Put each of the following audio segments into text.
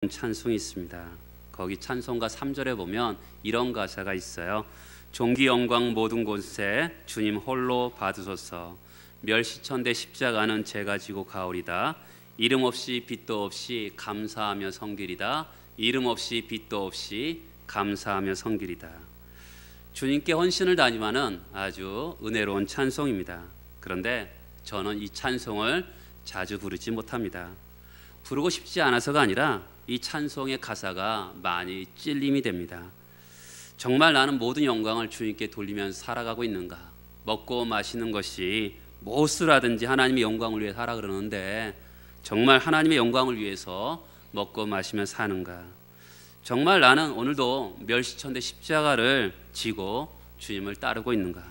찬송이 있습니다. 거기 찬송가 3절에 보면 이런 가사가 있어요. 존귀 영광 모든 곳에 주님 홀로 받으소서. 멸시천대 십자가는 제가 지고 가오리다. 이름 없이 빛도 없이 감사하며 섬기리다. 이름 없이 빛도 없이 감사하며 섬기리다. 주님께 헌신을 다짐하는 아주 은혜로운 찬송입니다. 그런데 저는 이 찬송을 자주 부르지 못합니다. 부르고 싶지 않아서가 아니라 이 찬송의 가사가 많이 찔림이 됩니다. 정말 나는 모든 영광을 주님께 돌리면서 살아가고 있는가? 먹고 마시는 것이 무엇이라든지 하나님의 영광을 위해 살아 그러는데 정말 하나님의 영광을 위해서 먹고 마시며 사는가? 정말 나는 오늘도 멸시천대 십자가를 지고 주님을 따르고 있는가?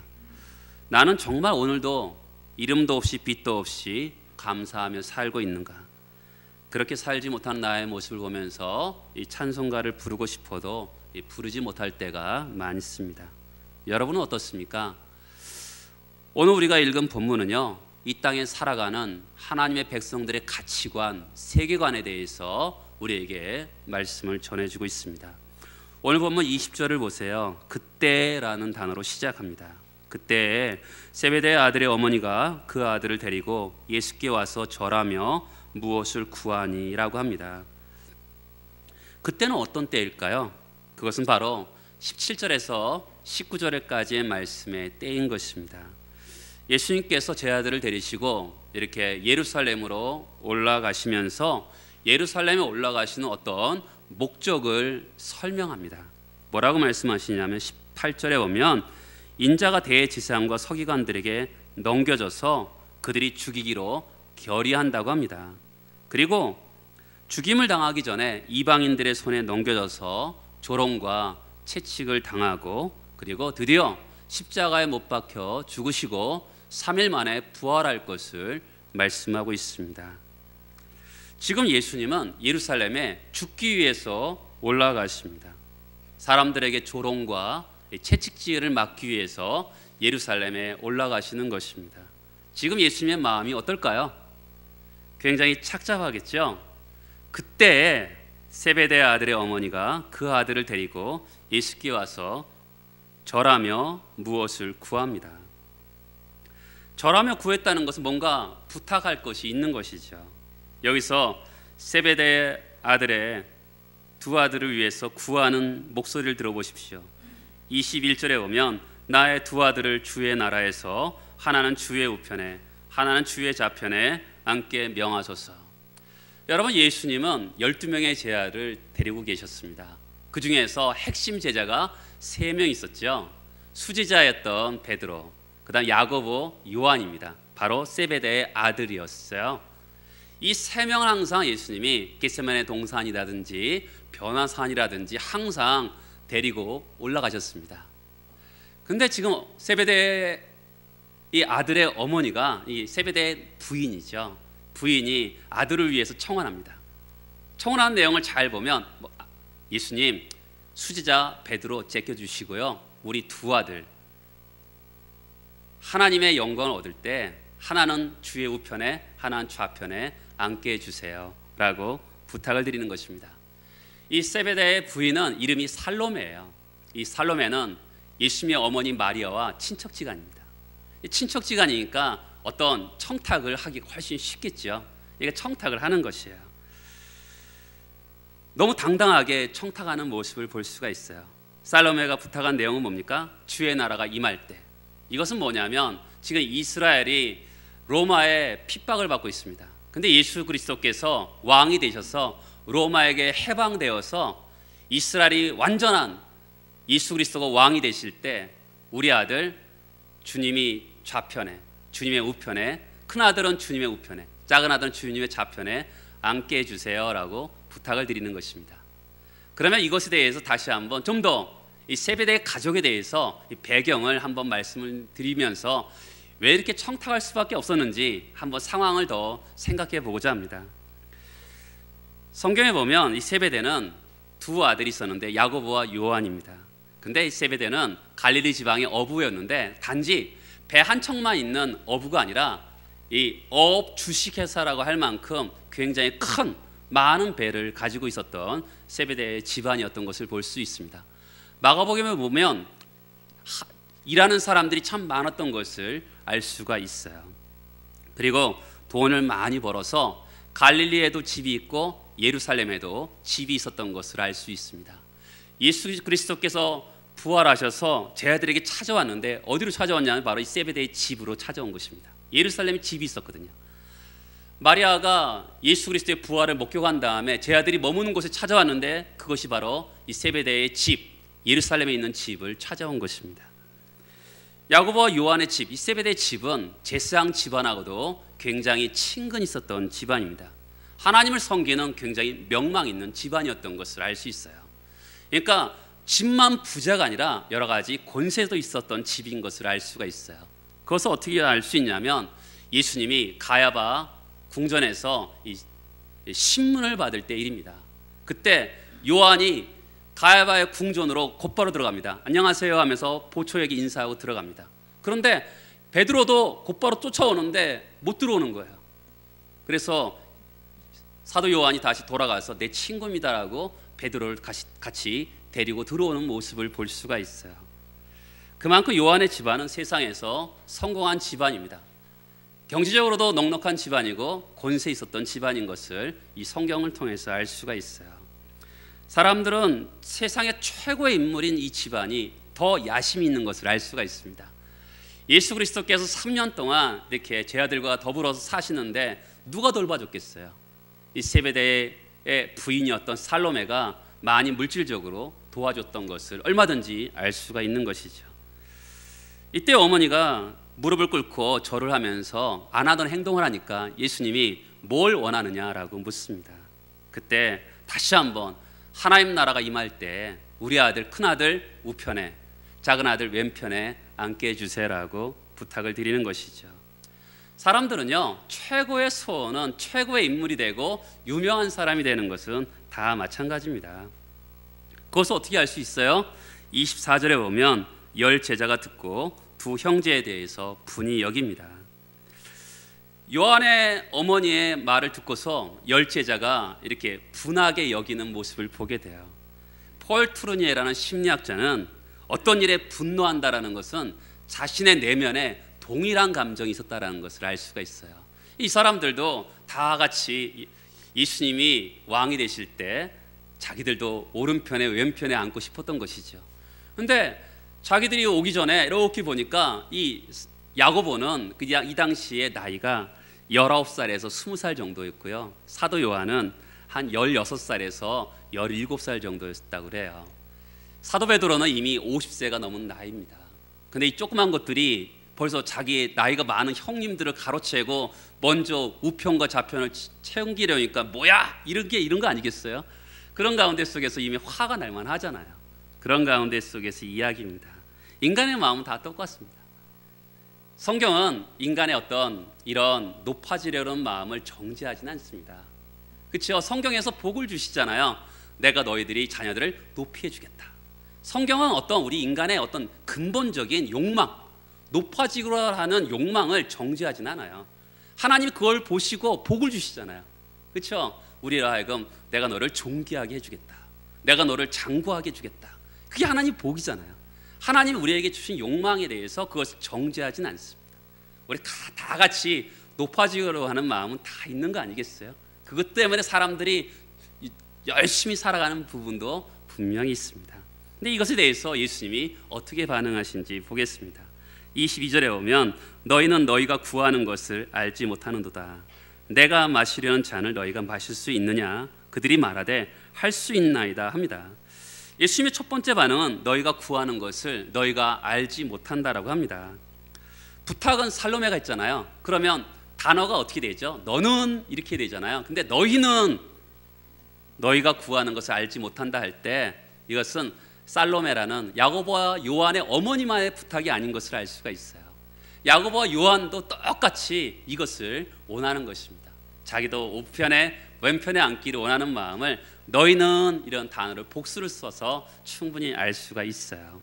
나는 정말 오늘도 이름도 없이 빛도 없이 감사하며 살고 있는가? 그렇게 살지 못한 나의 모습을 보면서 이 찬송가를 부르고 싶어도 부르지 못할 때가 많습니다. 여러분은 어떻습니까? 오늘 우리가 읽은 본문은요, 이 땅에 살아가는 하나님의 백성들의 가치관, 세계관에 대해서 우리에게 말씀을 전해주고 있습니다. 오늘 본문 20절을 보세요. 그때라는 단어로 시작합니다. 그때 세베대의 아들의 어머니가 그 아들을 데리고 예수께 와서 절하며 무엇을 구하니라고 합니다. 그때는 어떤 때일까요? 그것은 바로 17절에서 19절까지의 말씀의 때인 것입니다. 예수님께서 제 아들을 데리시고 이렇게 예루살렘으로 올라가시면서 예루살렘에 올라가시는 어떤 목적을 설명합니다. 뭐라고 말씀하시냐면 18절에 보면 인자가 대제사장과 서기관들에게 넘겨져서 그들이 죽이기로 결의한다고 합니다. 그리고 죽임을 당하기 전에 이방인들의 손에 넘겨져서 조롱과 채찍을 당하고 그리고 드디어 십자가에 못 박혀 죽으시고 3일 만에 부활할 것을 말씀하고 있습니다. 지금 예수님은 예루살렘에 죽기 위해서 올라가십니다. 사람들에게 조롱과 채찍질을 막기 위해서 예루살렘에 올라가시는 것입니다. 지금 예수님의 마음이 어떨까요? 굉장히 착잡하겠죠. 그때 세베대 아들의 어머니가 그 아들을 데리고 예수께 와서 절하며 무엇을 구합니다. 절하며 구했다는 것은 뭔가 부탁할 것이 있는 것이죠. 여기서 세베대 아들의 두 아들을 위해서 구하는 목소리를 들어보십시오. 21절에 보면 나의 두 아들을 주의 나라에서 하나는 주의 우편에 하나는 주의 좌편에 앉게 명하소서. 여러분, 예수님은 12명의 제자를 데리고 계셨습니다. 그 중에서 핵심 제자가 3명 있었죠. 수제자였던 베드로, 그 다음 야고보, 요한입니다. 바로 세베대의 아들이었어요. 이 3명은 항상 예수님이 겟세마네 동산이라든지 변화산이라든지 항상 데리고 올라가셨습니다. 근데 지금 세베대의 이 아들의 어머니가 이 세베대의 부인이죠. 부인이 아들을 위해서 청혼합니다. 청혼한 내용을 잘 보면 예수님, 수제자 베드로 제껴주시고요, 우리 두 아들 하나님의 영광을 얻을 때 하나는 주의 우편에 하나는 좌편에 앉게 해주세요 라고 부탁을 드리는 것입니다. 이 세베대의 부인은 이름이 살로메예요. 이 살로메는 예수님의 어머니 마리아와 친척지간입니다. 친척지간이니까 어떤 청탁을 하기가 훨씬 쉽겠죠. 이게 청탁을 하는 것이에요. 너무 당당하게 청탁하는 모습을 볼 수가 있어요. 살로메가 부탁한 내용은 뭡니까? 주의 나라가 임할 때. 이것은 뭐냐면 지금 이스라엘이 로마의 핍박을 받고 있습니다. 근데 예수 그리스도께서 왕이 되셔서 로마에게 해방되어서 이스라엘이 완전한 예수 그리스도가 왕이 되실 때 우리 아들 주님이 좌편에, 주님의 우편에, 큰 아들은 주님의 우편에, 작은 아들은 주님의 좌편에 앉게 해주세요 라고 부탁을 드리는 것입니다. 그러면 이것에 대해서 다시 한번 좀 더 이 세베대의 가족에 대해서 이 배경을 한번 말씀을 드리면서 왜 이렇게 청탁할 수밖에 없었는지 한번 상황을 더 생각해 보고자 합니다. 성경에 보면 이 세베대는 두 아들이 있었는데 야고보와 요한입니다. 근데 이 세베대는 갈릴리 지방의 어부였는데 단지 배 한 척만 있는 어부가 아니라 이 어업 주식회사라고 할 만큼 굉장히 큰 많은 배를 가지고 있었던 세베대의 집안이었던 것을 볼 수 있습니다. 마가복음에 보면 일하는 사람들이 참 많았던 것을 알 수가 있어요. 그리고 돈을 많이 벌어서 갈릴리에도 집이 있고 예루살렘에도 집이 있었던 것을 알 수 있습니다. 예수 그리스도께서 부활하셔서 제 아들에게 찾아왔는데 어디로 찾아왔냐면 바로 이 세베대의 집으로 찾아온 것입니다. 예루살렘에 집이 있었거든요. 마리아가 예수 그리스도의 부활을 목격한 다음에 제 아들이 머무는 곳에 찾아왔는데 그것이 바로 이 세베대의 집, 예루살렘에 있는 집을 찾아온 것입니다. 야고보와 요한의 집, 이 세베대의 집은 제사장 집안하고도 굉장히 친근히 있었던 집안입니다. 하나님을 섬기는 굉장히 명망 있는 집안이었던 것을 알 수 있어요. 그러니까 집만 부자가 아니라 여러 가지 권세도 있었던 집인 것을 알 수가 있어요. 그것을 어떻게 알 수 있냐면 예수님이 가야바 궁전에서 이 신문을 받을 때 일입니다. 그때 요한이 가야바의 궁전으로 곧바로 들어갑니다. 안녕하세요 하면서 보초에게 인사하고 들어갑니다. 그런데 베드로도 곧바로 쫓아오는데 못 들어오는 거예요. 그래서 사도 요한이 다시 돌아가서 내 친구입니다라고 베드로를 같이 데리고 들어오는 모습을 볼 수가 있어요. 그만큼 요한의 집안은 세상에서 성공한 집안입니다. 경제적으로도 넉넉한 집안이고 권세 있었던 집안인 것을 이 성경을 통해서 알 수가 있어요. 사람들은 세상의 최고의 인물인 이 집안이 더 야심이 있는 것을 알 수가 있습니다. 예수 그리스도께서 3년 동안 이렇게 제 아들과 더불어서 사시는데 누가 돌봐줬겠어요? 이 세베대의 부인이었던 살로메가 많이 물질적으로 도와줬던 것을 얼마든지 알 수가 있는 것이죠. 이때 어머니가 무릎을 꿇고 절을 하면서 안 하던 행동을 하니까 예수님이 뭘 원하느냐라고 묻습니다. 그때 다시 한번 하나님 나라가 임할 때 우리 아들 큰아들 우편에 작은 아들 왼편에 앉게 해주세요라고 부탁을 드리는 것이죠. 사람들은요 최고의 소원은 최고의 인물이 되고 유명한 사람이 되는 것은 다 마찬가지입니다. 그것을 어떻게 알 수 있어요? 24절에 보면 열 제자가 듣고 두 형제에 대해서 분이 여깁니다. 요한의 어머니의 말을 듣고서 열 제자가 이렇게 분하게 여기는 모습을 보게 돼요. 폴 트루니에라는 심리학자는 어떤 일에 분노한다라는 것은 자신의 내면에 동일한 감정이 있었다라는 것을 알 수가 있어요. 이 사람들도 다 같이 예수님이 왕이 되실 때 자기들도 오른편에 왼편에 앉고 싶었던 것이죠. 그런데 자기들이 오기 전에 이렇게 보니까 이 야고보는 이 당시에 나이가 19살에서 20살 정도였고요. 사도 요한은 한 16살에서 17살 정도였다고 그래요. 사도 베드로는 이미 50세가 넘은 나이입니다. 근데 이 조그만 것들이 벌써 자기 나이가 많은 형님들을 가로채고 먼저 우편과 좌편을 챙기려니까 뭐야 이런 거 아니겠어요? 그런 가운데 속에서 이미 화가 날만 하잖아요. 그런 가운데 속에서 이야기입니다. 인간의 마음은 다 똑같습니다. 성경은 인간의 어떤 이런 높아지려는 마음을 정죄하지는 않습니다. 그렇죠? 성경에서 복을 주시잖아요. 내가 너희들이 자녀들을 높이 해주겠다. 성경은 어떤 우리 인간의 어떤 근본적인 욕망, 높아지고자 하는 욕망을 정죄하지는 않아요. 하나님이 그걸 보시고 복을 주시잖아요. 그렇죠? 우리로 하여금 내가 너를 존귀하게 해주겠다. 내가 너를 장구하게 해주겠다. 그게 하나님 복이잖아요. 하나님이 우리에게 주신 욕망에 대해서 그것을 정죄하지는 않습니다. 우리 다 같이 높아지려고 하는 마음은 다 있는 거 아니겠어요? 그것 때문에 사람들이 열심히 살아가는 부분도 분명히 있습니다. 근데 이것에 대해서 예수님이 어떻게 반응하신지 보겠습니다. 22절에 보면 너희는 너희가 구하는 것을 알지 못하는도다. 내가 마시려는 잔을 너희가 마실 수 있느냐? 그들이 말하되 할 수 있나이다 합니다. 예수님의 첫 번째 반응은 너희가 구하는 것을 너희가 알지 못한다라고 합니다. 부탁은 살로메가 있잖아요. 그러면 단어가 어떻게 되죠? 너는 이렇게 되잖아요. 근데 너희는 너희가 구하는 것을 알지 못한다 할 때 이것은 살로메라는 야고보와 요한의 어머니만의 부탁이 아닌 것을 알 수가 있어요. 야고보와 요한도 똑같이 이것을 원하는 것입니다. 자기도 우편에 왼편에 앉기를 원하는 마음을 너희는 이런 단어를 복수를 써서 충분히 알 수가 있어요.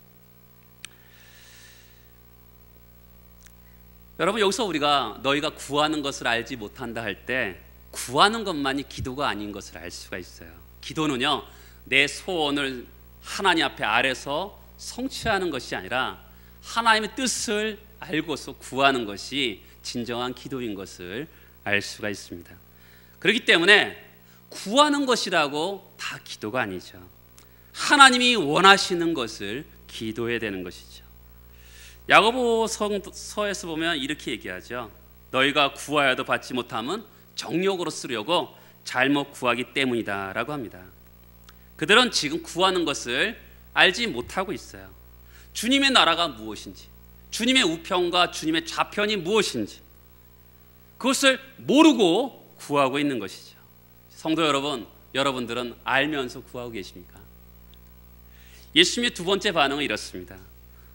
여러분 여기서 우리가 너희가 구하는 것을 알지 못한다 할 때 구하는 것만이 기도가 아닌 것을 알 수가 있어요. 기도는요, 내 소원을 하나님 앞에 아래서 성취하는 것이 아니라 하나님의 뜻을 알고서 구하는 것이 진정한 기도인 것을 알 수가 있습니다. 그렇기 때문에 구하는 것이라고 다 기도가 아니죠. 하나님이 원하시는 것을 기도해야 되는 것이죠. 야고보서에서 보면 이렇게 얘기하죠. 너희가 구하여도 받지 못함은 정욕으로 쓰려고 잘못 구하기 때문이다 라고 합니다. 그들은 지금 구하는 것을 알지 못하고 있어요. 주님의 나라가 무엇인지, 주님의 우편과 주님의 좌편이 무엇인지 그것을 모르고 구하고 있는 것이죠. 성도 여러분, 여러분들은 알면서 구하고 계십니까? 예수님의 두 번째 반응은 이렇습니다.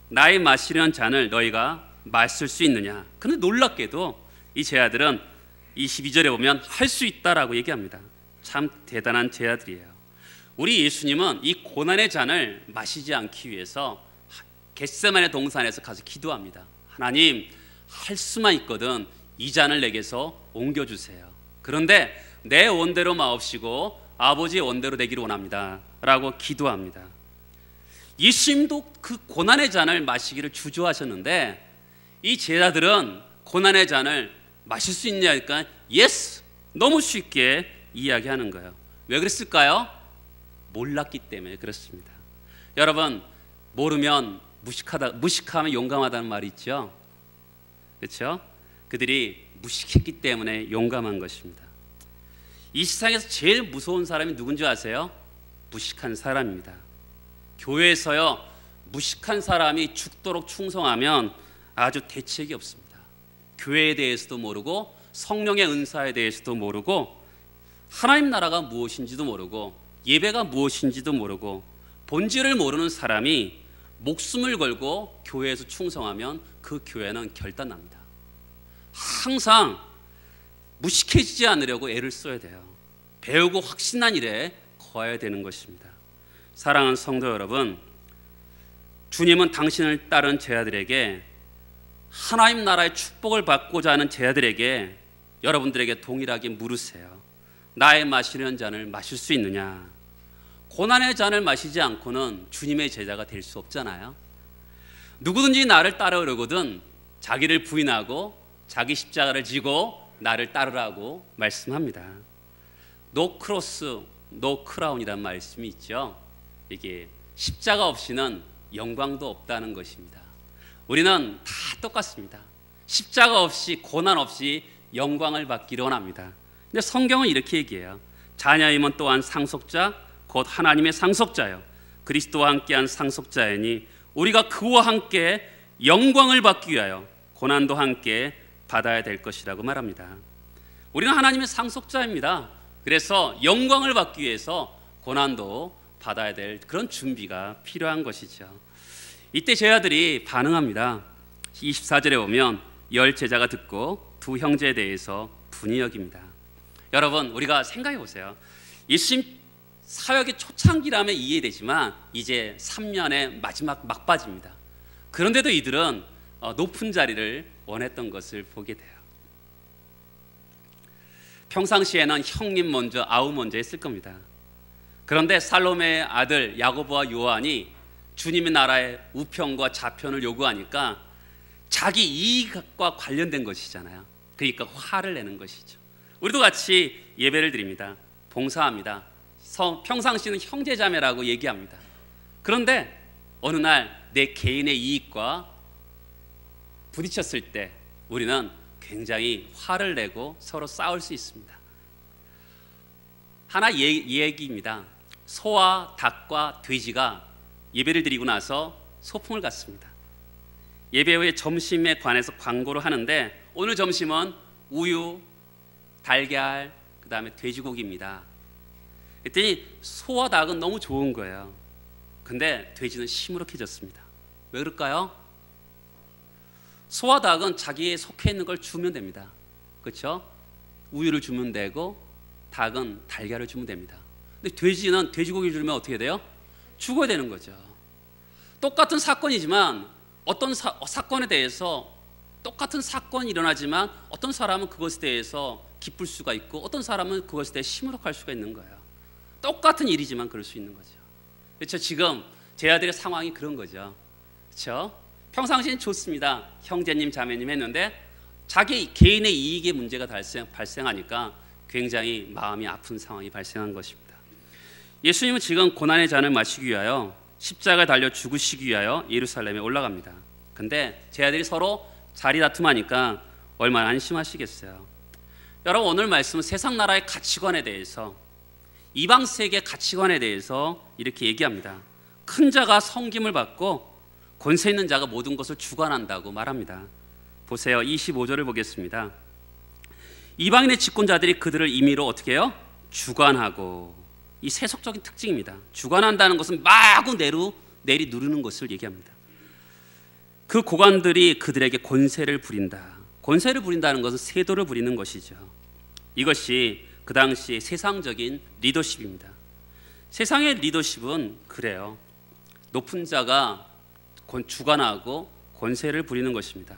나의 마시려는 잔을 너희가 마실 수 있느냐? 그런데 놀랍게도 이 제자들은 22절에 보면 할 수 있다라고 얘기합니다. 참 대단한 제자들이에요. 우리 예수님은 이 고난의 잔을 마시지 않기 위해서 겟세마네 동산에서 가서 기도합니다. 하나님, 할 수만 있거든 이 잔을 내게서 옮겨주세요. 그런데 내 원대로 마옵시고 아버지의 원대로 되기를 원합니다 라고 기도합니다. 예수님도 그 고난의 잔을 마시기를 주저하셨는데 이 제자들은 고난의 잔을 마실 수 있냐니까 예스! 너무 쉽게 이야기하는 거예요. 왜 그랬을까요? 몰랐기 때문에 그렇습니다. 여러분, 모르면 무식하면 용감하다는 말이 있죠. 그렇죠? 그들이 무식했기 때문에 용감한 것입니다. 이 세상에서 제일 무서운 사람이 누군지 아세요? 무식한 사람입니다. 교회에서요, 무식한 사람이 죽도록 충성하면 아주 대책이 없습니다. 교회에 대해서도 모르고 성령의 은사에 대해서도 모르고 하나님 나라가 무엇인지도 모르고 예배가 무엇인지도 모르고 본질을 모르는 사람이 목숨을 걸고 교회에서 충성하면 그 교회는 결단납니다. 항상 무식해지지 않으려고 애를 써야 돼요. 배우고 확신한 일에 거해야 되는 것입니다. 사랑하는 성도 여러분, 주님은 당신을 따른 제자들에게 하나님 나라의 축복을 받고자 하는 제자들에게 여러분들에게 동일하게 물으세요. 나의 마시려는 잔을 마실 수 있느냐? 고난의 잔을 마시지 않고는 주님의 제자가 될 수 없잖아요. 누구든지 나를 따르려거든 자기를 부인하고 자기 십자가를 지고 나를 따르라고 말씀합니다. No cross, no crown이라는 말씀이 있죠. 이게 십자가 없이는 영광도 없다는 것입니다. 우리는 다 똑같습니다. 십자가 없이 고난 없이 영광을 받기를 원합니다. 근데 성경은 이렇게 얘기해요. 자녀임은 또한 상속자 곧 하나님의 상속자요 그리스도와 함께한 상속자이니 우리가 그와 함께 영광을 받기 위하여 고난도 함께 받아야 될 것이라고 말합니다. 우리는 하나님의 상속자입니다. 그래서 영광을 받기 위해서 고난도 받아야 될 그런 준비가 필요한 것이죠. 이때 제자들이 반응합니다. 24절에 보면 열 제자가 듣고 두 형제에 대해서 분이 여깁니다. 여러분, 우리가 생각해 보세요. 예수님 사역의 초창기라면 이해되지만 이제 3년의 마지막 막바지입니다. 그런데도 이들은 높은 자리를 원했던 것을 보게 돼요. 평상시에는 형님 먼저 아우 먼저 했을 겁니다. 그런데 살로메의 아들 야고보와 요한이 주님의 나라의 우편과 좌편을 요구하니까 자기 이익과 관련된 것이잖아요. 그러니까 화를 내는 것이죠. 우리도 같이 예배를 드립니다. 봉사합니다. 평상시는 형제자매라고 얘기합니다. 그런데 어느 날 내 개인의 이익과 부딪혔을 때 우리는 굉장히 화를 내고 서로 싸울 수 있습니다. 하나 얘기입니다. 소와 닭과 돼지가 예배를 드리고 나서 소풍을 갔습니다. 예배 후에 점심에 관해서 광고를 하는데 오늘 점심은 우유, 달걀, 그 다음에 돼지고기입니다. 그랬더니 소와 닭은 너무 좋은 거예요. 근데 돼지는 시무룩해졌습니다. 왜 그럴까요? 소와 닭은 자기에 속해 있는 걸 주면 됩니다. 그렇죠? 우유를 주면 되고 닭은 달걀을 주면 됩니다. 근데 돼지는 돼지고기를 주면 어떻게 돼요? 죽어야 되는 거죠. 똑같은 사건이지만 어떤 사건에 대해서 똑같은 사건이 일어나지만 어떤 사람은 그것에 대해서 기쁠 수가 있고 어떤 사람은 그것에 대해 시무룩할 수가 있는 거예요. 똑같은 일이지만 그럴 수 있는 거죠. 그렇죠? 지금 제 아들의 상황이 그런 거죠. 그렇죠? 평상시엔 좋습니다. 형제님 자매님 했는데 자기 개인의 이익의 문제가 발생하니까 굉장히 마음이 아픈 상황이 발생한 것입니다. 예수님은 지금 고난의 잔을 마시기 위하여 십자가에 달려 죽으시기 위하여 예루살렘에 올라갑니다. 근데 제 아들이 서로 자리 다툼하니까 얼마나 안심하시겠어요. 여러분, 오늘 말씀은 세상 나라의 가치관에 대해서, 이방 세계의 가치관에 대해서 이렇게 얘기합니다. 큰 자가 섬김을 받고 권세 있는 자가 모든 것을 주관한다고 말합니다. 보세요. 25절을 보겠습니다. 이방인의 집권자들이 그들을 임의로 어떻게 해요? 주관하고. 이 세속적인 특징입니다. 주관한다는 것은 마구 내리 누르는 것을 얘기합니다. 그 고관들이 그들에게 권세를 부린다. 권세를 부린다는 것은 세도를 부리는 것이죠. 이것이 그 당시 세상적인 리더십입니다. 세상의 리더십은 그래요. 높은 자가 주관하고 권세를 부리는 것입니다.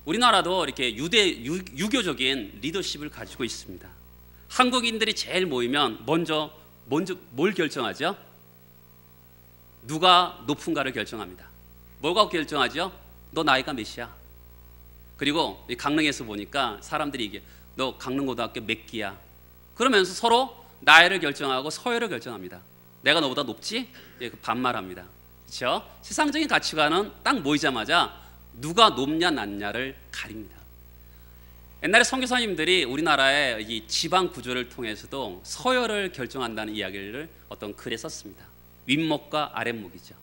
우리나라도 이렇게 유교적인 리더십을 가지고 있습니다. 한국인들이 제일 모이면 먼저 뭘 결정하죠? 누가 높은가를 결정합니다. 뭐가 결정하죠? 너 나이가 몇이야? 그리고 강릉에서 보니까 사람들이 이게 너 강릉고등학교 몇 기야? 그러면서 서로 나이를 결정하고 서열을 결정합니다. 내가 너보다 높지? 예, 반말합니다. 그렇죠? 세상적인 가치관은 딱 모이자마자 누가 높냐 낮냐를 가립니다. 옛날에 선교사님들이 우리나라의 이 지방 구조를 통해서도 서열을 결정한다는 이야기를 어떤 글에 썼습니다. 윗목과 아랫목이죠.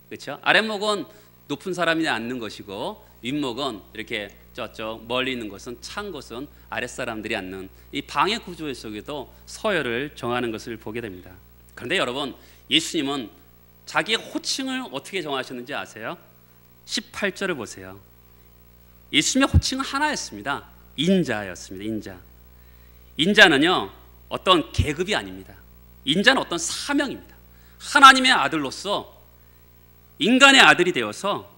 그렇죠? 아랫목은 높은 사람이 앉는 것이고 윗목은 이렇게 저쪽 멀리 있는 것은 찬 곳은 아랫사람들이 앉는 이 방해 구조 속에도 서열을 정하는 것을 보게 됩니다. 그런데 여러분, 예수님은 자기의 호칭을 어떻게 정하셨는지 아세요? 18절을 보세요. 예수님의 호칭은 하나였습니다. 인자였습니다. 인자는요 어떤 계급이 아닙니다. 인자는 어떤 사명입니다. 하나님의 아들로서 인간의 아들이 되어서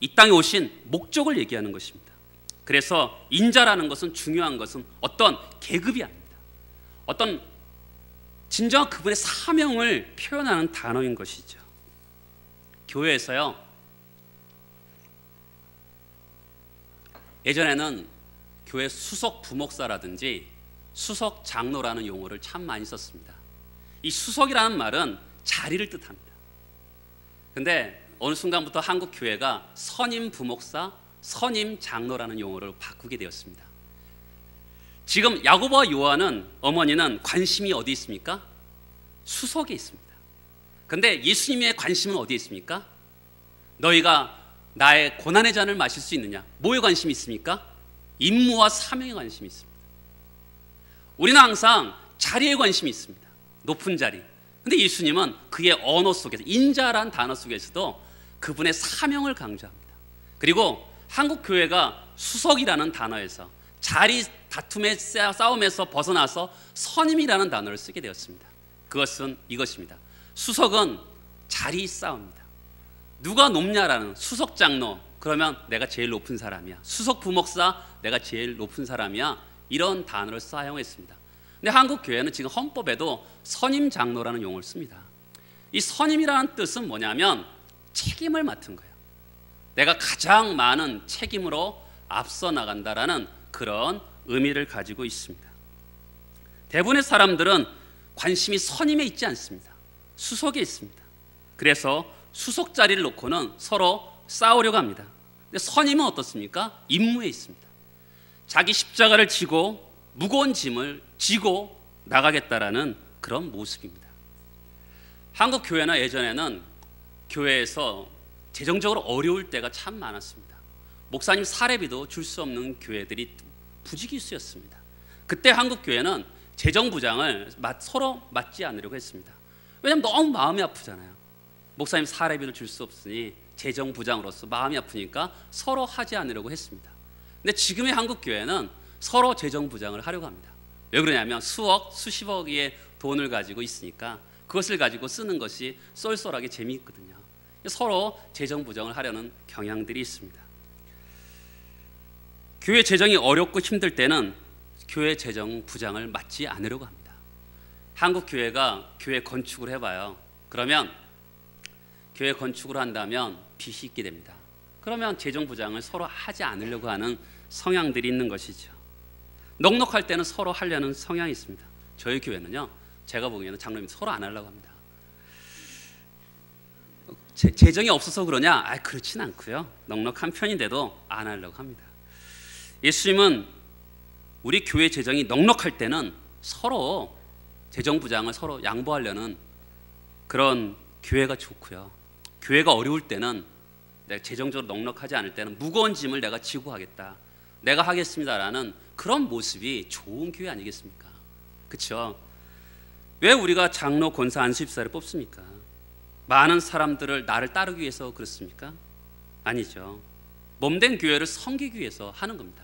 이 땅에 오신 목적을 얘기하는 것입니다. 그래서 인자라는 것은, 중요한 것은 어떤 계급이 아닙니다. 어떤 진정한 그분의 사명을 표현하는 단어인 것이죠. 교회에서요, 예전에는 교회 수석 부목사라든지 수석 장로라는 용어를 참 많이 썼습니다. 이 수석이라는 말은 자리를 뜻합니다. 근데 어느 순간부터 한국 교회가 선임 부목사, 선임 장로라는 용어를 바꾸게 되었습니다. 지금 야고보와 요한은, 어머니는 관심이 어디 있습니까? 수석에 있습니다. 근데 예수님의 관심은 어디에 있습니까? 너희가 나의 고난의 잔을 마실 수 있느냐? 뭐에 관심이 있습니까? 임무와 사명에 관심이 있습니다. 우리는 항상 자리에 관심이 있습니다. 높은 자리. 근데 예수님은 그의 언어 속에서, 인자란 단어 속에서도 그분의 사명을 강조합니다. 그리고 한국 교회가 수석이라는 단어에서, 자리 다툼의 싸움에서 벗어나서 선임이라는 단어를 쓰게 되었습니다. 그것은 이것입니다. 수석은 자리 싸움입니다. 누가 높냐라는, 수석 장로, 그러면 내가 제일 높은 사람이야. 수석 부목사, 내가 제일 높은 사람이야. 이런 단어를 사용했습니다. 근데 한국 교회는 지금 헌법에도 선임 장로라는 용어를 씁니다. 이 선임이라는 뜻은 뭐냐면 책임을 맡은 거예요. 내가 가장 많은 책임으로 앞서 나간다라는 그런 의미를 가지고 있습니다. 대부분의 사람들은 관심이 선임에 있지 않습니다. 수석에 있습니다. 그래서 수석 자리를 놓고는 서로 싸우려고 합니다. 근데 선임은 어떻습니까? 임무에 있습니다. 자기 십자가를 지고 무거운 짐을 지고 나가겠다라는 그런 모습입니다. 한국 교회나 예전에는 교회에서 재정적으로 어려울 때가 참 많았습니다. 목사님 사례비도 줄 수 없는 교회들이 부지기수였습니다. 그때 한국 교회는 재정 부장을 서로 맡지 않으려고 했습니다. 왜냐하면 너무 마음이 아프잖아요. 목사님 사례비를 줄 수 없으니 재정 부장으로서 마음이 아프니까 서로 하지 않으려고 했습니다. 근데 지금의 한국 교회는 서로 재정 부장을 하려고 합니다. 왜 그러냐면 수억, 수십억의 돈을 가지고 있으니까 그것을 가지고 쓰는 것이 쏠쏠하게 재미있거든요. 서로 재정 부장을 하려는 경향들이 있습니다. 교회 재정이 어렵고 힘들 때는 교회 재정 부장을 맡지 않으려고 합니다. 한국 교회가 교회 건축을 해봐요. 그러면 교회 건축을 한다면 빚이 있게 됩니다. 그러면 재정 부장을 서로 하지 않으려고 하는 성향들이 있는 것이죠. 넉넉할 때는 서로 하려는 성향이 있습니다. 저희 교회는요, 제가 보기에는 장로님 서로 안 하려고 합니다. 재정이 없어서 그러냐? 그렇진 않고요. 넉넉한 편인데도 안 하려고 합니다. 예수님은 우리 교회 재정이 넉넉할 때는 서로 재정 부장을 서로 양보하려는 그런 교회가 좋고요. 교회가 어려울 때는 내가 재정적으로 넉넉하지 않을 때는 무거운 짐을 내가 지고 하겠다, 내가 하겠습니다라는 그런 모습이 좋은 교회 아니겠습니까? 그렇죠? 왜 우리가 장로, 권사, 안수집사를 뽑습니까? 많은 사람들을 나를 따르기 위해서 그렇습니까? 아니죠. 몸된 교회를 섬기기 위해서 하는 겁니다.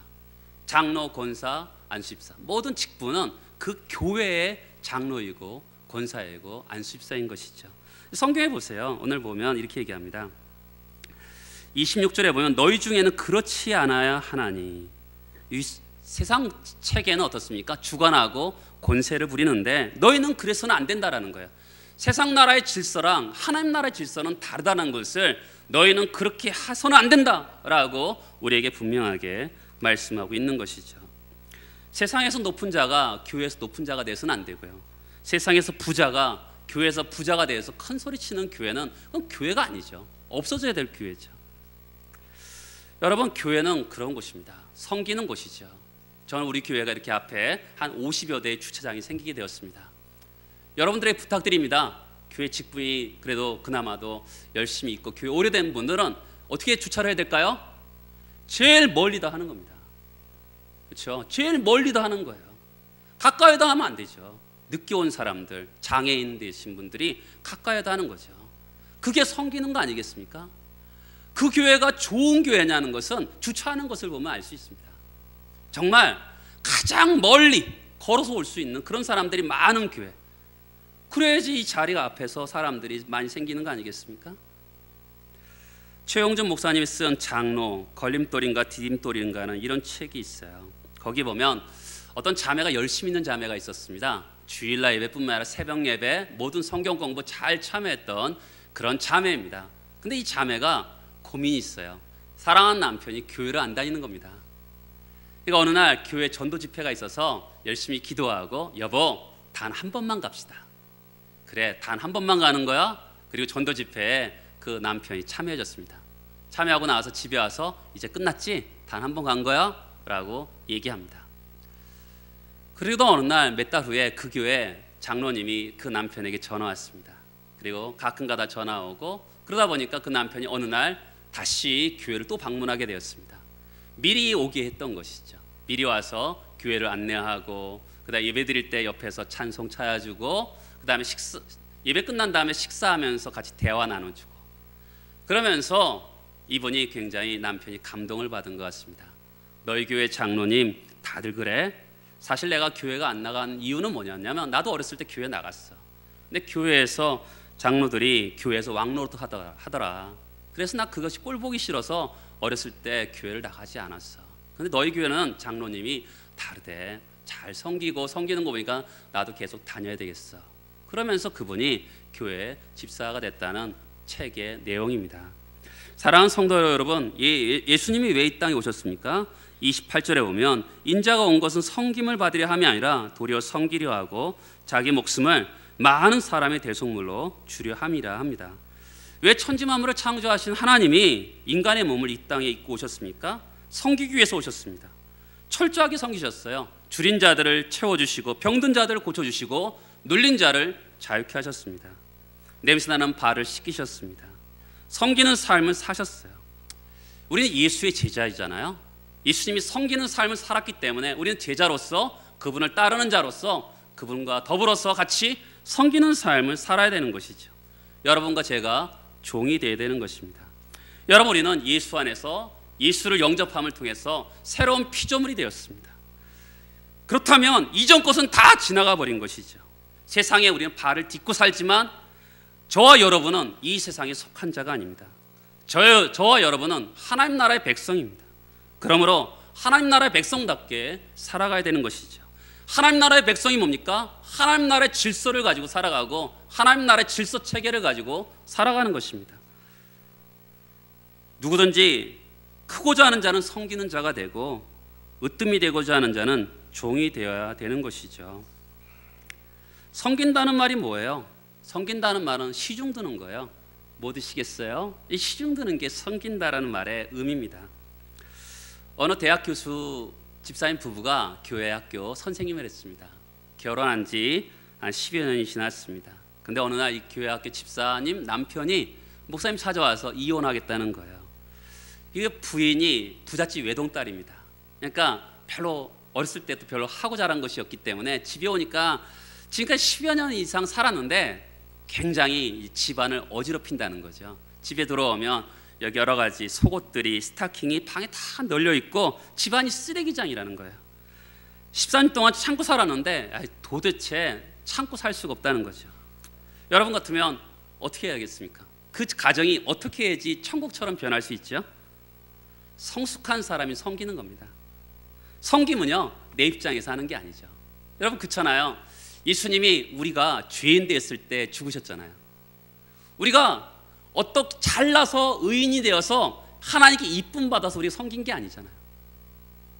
장로, 권사, 안수집사 모든 직분은 그 교회의 장로이고 권사이고 안수집사인 것이죠. 성경에 보세요. 오늘 보면 이렇게 얘기합니다. 26절에 보면 너희 중에는 그렇지 않아야 하나니. 이 세상 체계는 어떻습니까? 주관하고 권세를 부리는데 너희는 그래서는 안 된다라는 거예요. 세상 나라의 질서랑 하나님 나라의 질서는 다르다는 것을 너희는 그렇게 해서는 안 된다라고 우리에게 분명하게 말씀하고 있는 것이죠. 세상에서 높은 자가 교회에서 높은 자가 돼서는 안 되고요. 세상에서 부자가 교회에서 부자가 돼서 큰 소리 치는 교회는 그건 교회가 아니죠. 없어져야 될 교회죠. 여러분, 교회는 그런 곳입니다. 섬기는 곳이죠. 저는 우리 교회가 이렇게 앞에 한 50여 대의 주차장이 생기게 되었습니다. 여러분들의 부탁드립니다. 교회 직분이 그래도 그나마도 열심히 있고 교회 오래된 분들은 어떻게 주차를 해야 될까요? 제일 멀리다 하는 겁니다. 그렇죠? 제일 멀리다 하는 거예요. 가까이다 하면 안 되죠. 늦게 온 사람들, 장애인 되신 분들이 가까이다 하는 거죠. 그게 섬기는 거 아니겠습니까? 그 교회가 좋은 교회냐는 것은 주차하는 것을 보면 알 수 있습니다. 정말 가장 멀리 걸어서 올 수 있는 그런 사람들이 많은 교회, 그래야지 이 자리가 앞에서 사람들이 많이 생기는 거 아니겠습니까? 최용준 목사님이 쓴 장로, 걸림돌인가 디딤돌인가는 이런 책이 있어요. 거기 보면 어떤 자매가 열심히 있는 자매가 있었습니다. 주일날 예배뿐만 아니라 새벽 예배, 모든 성경 공부 잘 참여했던 그런 자매입니다. 근데 이 자매가 고민이 있어요. 사랑하는 남편이 교회를 안 다니는 겁니다. 그러니까 어느 날 교회 전도 집회가 있어서 열심히 기도하고, 여보 단 한 번만 갑시다. 그래, 단 한 번만 가는 거야? 그리고 전도 집회에 그 남편이 참여해줬습니다. 참여하고 나와서 집에 와서 이제 끝났지? 단 한 번 간 거야? 라고 얘기합니다. 그리고 어느 날 몇 달 후에 그 교회 장로님이 그 남편에게 전화 왔습니다. 그리고 가끔가다 전화 오고, 그러다 보니까 그 남편이 어느 날 다시 교회를 또 방문하게 되었습니다. 미리 오게 했던 것이죠. 미리 와서 교회를 안내하고, 그다음에 예배 드릴 때 옆에서 찬송 차야주고, 그다음에 예배 끝난 다음에 식사하면서 같이 대화 나눠주고, 그러면서 이분이 굉장히 남편이 감동을 받은 것 같습니다. 너희 교회 장로님 다들 그래? 사실 내가 교회가 안 나간 이유는 뭐냐면, 나도 어렸을 때 교회 나갔어. 근데 교회에서 장로들이 교회에서 왕노릇 하더라. 그래서 나 그것이 꼴 보기 싫어서 어렸을 때 교회를 나가지 않았어. 근데 너희 교회는 장로님이 다르대. 잘 섬기고 섬기는 거 보니까 나도 계속 다녀야 되겠어. 그러면서 그분이 교회 집사가 됐다는 책의 내용입니다. 사랑하는 성도 여러분, 예수님이 왜 이 땅에 오셨습니까? 28절에 보면 인자가 온 것은 섬김을 받으려 함이 아니라 도리어 섬기려 하고 자기 목숨을 많은 사람의 대속물로 주려 함이라 합니다. 왜 천지 만물을 창조하신 하나님이 인간의 몸을 이 땅에 입고 오셨습니까? 섬기기 위해서 오셨습니다. 철저하게 섬기셨어요. 줄인 자들을 채워주시고, 병든 자들을 고쳐주시고, 눌린 자를 자유케 하셨습니다. 냄새나는 발을 씻기셨습니다. 섬기는 삶을 사셨어요. 우리는 예수의 제자이잖아요. 예수님이 섬기는 삶을 살았기 때문에 우리는 제자로서, 그분을 따르는 자로서 그분과 더불어서 같이 섬기는 삶을 살아야 되는 것이죠. 여러분과 제가 종이 되어야 되는 것입니다. 여러분, 우리는 예수 안에서 예수를 영접함을 통해서 새로운 피조물이 되었습니다. 그렇다면 이전 것은 다 지나가 버린 것이죠. 세상에 우리는 발을 딛고 살지만 저와 여러분은 이 세상에 속한 자가 아닙니다. 저와 여러분은 하나님 나라의 백성입니다. 그러므로 하나님 나라의 백성답게 살아가야 되는 것이죠. 하나님 나라의 백성이 뭡니까? 하나님 나라의 질서를 가지고 살아가고 하나님 나라의 질서 체계를 가지고 살아가는 것입니다. 누구든지 크고자 하는 자는 섬기는 자가 되고 으뜸이 되고자 하는 자는 종이 되어야 되는 것이죠. 섬긴다는 말이 뭐예요? 섬긴다는 말은 시중 드는 거예요. 뭐 드시겠어요? 이 시중 드는 게 섬긴다라는 말의 의미입니다. 어느 대학 교수 집사님 부부가 교회 학교 선생님을 했습니다. 결혼한 지 한 10여 년이 지났습니다. 근데 어느 날 이 교회 학교 집사님 남편이 목사님 찾아와서 이혼하겠다는 거예요. 이게 부인이 부잣집 외동딸입니다. 그러니까 별로 어렸을 때도 별로 하고 자란 것이었기 때문에 집에 오니까 지금까지 10여 년 이상 살았는데 굉장히 집안을 어지럽힌다는 거죠. 집에 들어오면 여기 여러 가지 속옷들이 스타킹이 방에 다 널려 있고 집안이 쓰레기장이라는 거예요. 14년 동안 참고 살았는데 도대체 참고 살 수가 없다는 거죠. 여러분 같으면 어떻게 해야겠습니까? 그 가정이 어떻게 해야지 천국처럼 변할 수 있죠? 성숙한 사람이 섬기는 겁니다. 섬김은요 내 입장에서 하는 게 아니죠. 여러분 그렇잖아요. 예수님이 우리가 죄인 되었을 때 죽으셨잖아요. 우리가 어떻게 잘나서 의인이 되어서 하나님께 이쁨 받아서 우리가 섬긴 게 아니잖아요.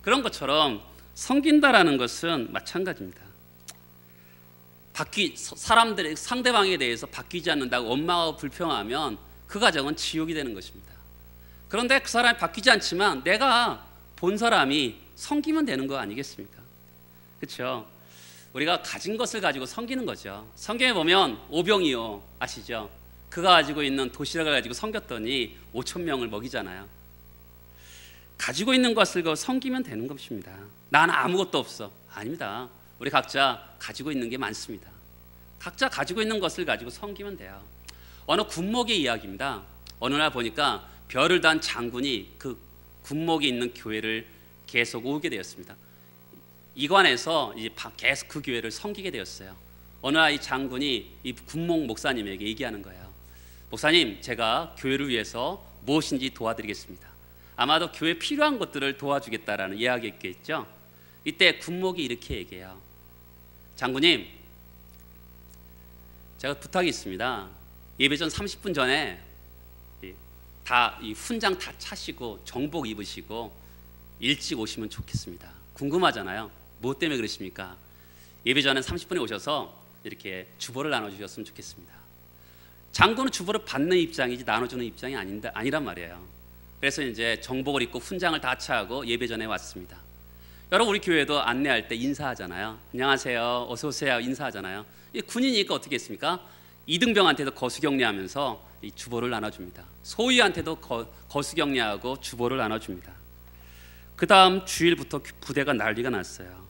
그런 것처럼 섬긴다라는 것은 마찬가지입니다. 사람들의 상대방에 대해서 바뀌지 않는다고 원망하고 불평하면 그 가정은 지옥이 되는 것입니다. 그런데 그 사람이 바뀌지 않지만 내가 본 사람이 섬기면 되는 거 아니겠습니까? 그렇죠? 우리가 가진 것을 가지고 섬기는 거죠. 성경에 보면 오병이어 아시죠? 그가 가지고 있는 도시락을 가지고 섬겼더니 5천 명을 먹이잖아요. 가지고 있는 것을 섬기면 되는 것입니다. 나는 아무것도 없어. 아닙니다. 우리 각자 가지고 있는 게 많습니다. 각자 가지고 있는 것을 가지고 섬기면 돼요. 어느 군목의 이야기입니다. 어느 날 보니까 별을 단 장군이 그 군목이 있는 교회를 계속 오게 되었습니다. 이관에서 이제 계속 그 교회를 섬기게 되었어요. 어느 날 이 장군이 이 군목 목사님에게 얘기하는 거예요. 목사님, 제가 교회를 위해서 무엇인지 도와드리겠습니다. 아마도 교회에 필요한 것들을 도와주겠다라는 이야기였겠죠. 이때 군목이 이렇게 얘기해요. 장군님, 제가 부탁이 있습니다. 예배 전 30분 전에 이 훈장 다 차시고 정복 입으시고 일찍 오시면 좋겠습니다. 궁금하잖아요. 뭐 때문에 그러십니까? 예배 전에 30분에 오셔서 이렇게 주보를 나눠주셨으면 좋겠습니다. 장군은 주보를 받는 입장이지 나눠주는 입장이 아니란 말이에요. 그래서 이제 정복을 입고 훈장을 다 차고 예배 전에 왔습니다. 여러분 우리 교회도 안내할 때 인사하잖아요. 안녕하세요, 어서 오세요 인사하잖아요. 이 군인이니까 어떻게 했습니까? 이등병한테도 거수경례하면서 이 주보를 나눠줍니다. 소위한테도 거수경례하고 주보를 나눠줍니다. 그 다음 주일부터 부대가 난리가 났어요.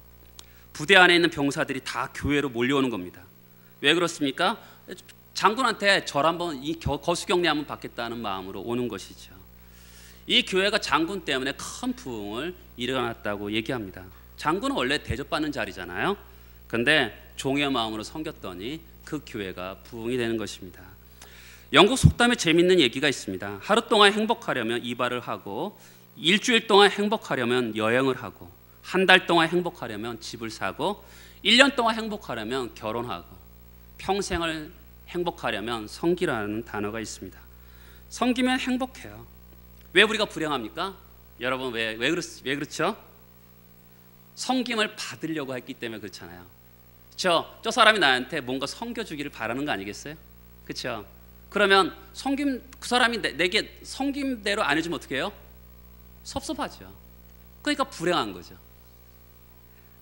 부대 안에 있는 병사들이 다 교회로 몰려오는 겁니다. 왜 그렇습니까? 장군한테 절 한번 이 거수경례 한번 받겠다는 마음으로 오는 것이죠. 이 교회가 장군 때문에 큰 부흥을 일어났다고 얘기합니다. 장군은 원래 대접받는 자리잖아요. 그런데 종의 마음으로 섬겼더니 그 교회가 부흥이 되는 것입니다. 영국 속담에 재밌는 얘기가 있습니다. 하루 동안 행복하려면 이발을 하고, 일주일 동안 행복하려면 여행을 하고, 한 달 동안 행복하려면 집을 사고, 1년 동안 행복하려면 결혼하고, 평생을 행복하려면 섬기라는 단어가 있습니다. 섬기면 행복해요. 왜 우리가 불행합니까? 여러분 왜 그렇죠? 섬김을 받으려고 했기 때문에 그렇잖아요. 저 사람이 나한테 뭔가 섬겨주기를 바라는 거 아니겠어요? 그렇죠? 그러면 그 사람이 내게 섬김대로 안 해주면 어떻게 해요? 섭섭하죠. 그러니까 불행한 거죠.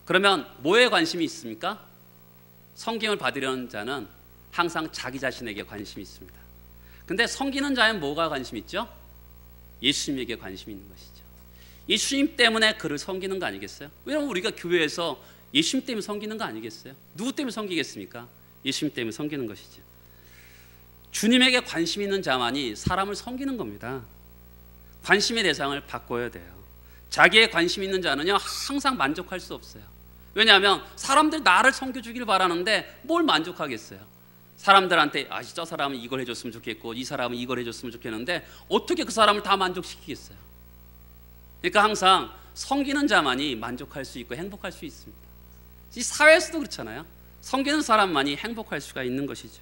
그러면 뭐에 관심이 있습니까? 섬김을 받으려는 자는 항상 자기 자신에게 관심이 있습니다. 근데 섬기는 자는 뭐가 관심이 있죠? 예수님에게 관심이 있는 것이죠. 예수님 때문에 그를 섬기는 거 아니겠어요? 왜냐하면 우리가 교회에서 예수님 때문에 섬기는 거 아니겠어요? 누구 때문에 섬기겠습니까? 예수님 때문에 섬기는 것이죠. 주님에게 관심 있는 자만이 사람을 섬기는 겁니다. 관심의 대상을 바꿔야 돼요. 자기의 관심 있는 자는요 항상 만족할 수 없어요. 왜냐하면 사람들이 나를 섬겨주기를 바라는데 뭘 만족하겠어요? 사람들한테 저 사람은 이걸 해줬으면 좋겠고 이 사람은 이걸 해줬으면 좋겠는데 어떻게 그 사람을 다 만족시키겠어요? 그러니까 항상 섬기는 자만이 만족할 수 있고 행복할 수 있습니다. 이 사회에서도 그렇잖아요. 섬기는 사람만이 행복할 수가 있는 것이죠.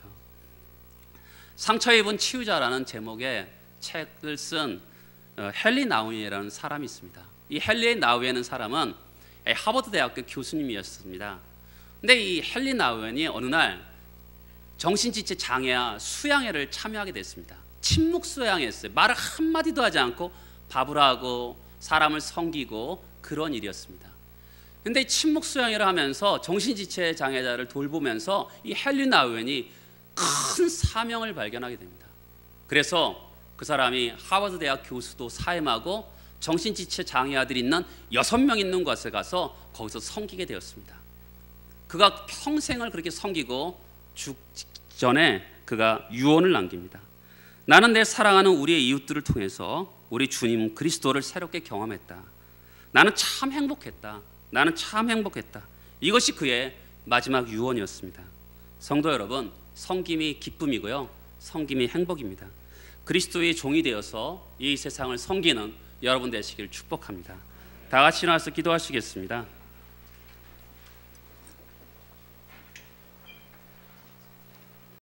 상처 입은 치유자라는 제목의 책을 쓴 헨리 나우엔이라는 사람이 있습니다. 이 헨리 나우엔은 사람은 하버드 대학교 교수님이었습니다. 근데 이 헨리 나우엔이 어느 날 정신지체 장애와 수양회를 참여하게 됐습니다. 침묵 수양회였어요. 말을 한마디도 하지 않고 밥을 하고 사람을 섬기고 그런 일이었습니다. 근데 침묵 수양회를 하면서 정신지체 장애자를 돌보면서 이 헨리 나우엔이 큰 사명을 발견하게 됩니다. 그래서 그 사람이 하버드 대학 교수도 사임하고 정신지체 장애아들이 있는 6명 있는 곳에 가서 거기서 섬기게 되었습니다. 그가 평생을 그렇게 섬기고 죽기 전에 그가 유언을 남깁니다. 나는 내 사랑하는 우리의 이웃들을 통해서 우리 주님 그리스도를 새롭게 경험했다. 나는 참 행복했다. 나는 참 행복했다. 이것이 그의 마지막 유언이었습니다. 성도 여러분, 섬김이 기쁨이고요, 섬김이 행복입니다. 그리스도의 종이 되어서 이 세상을 섬기는 여러분 되시길 축복합니다. 다 같이 나와서 기도하시겠습니다.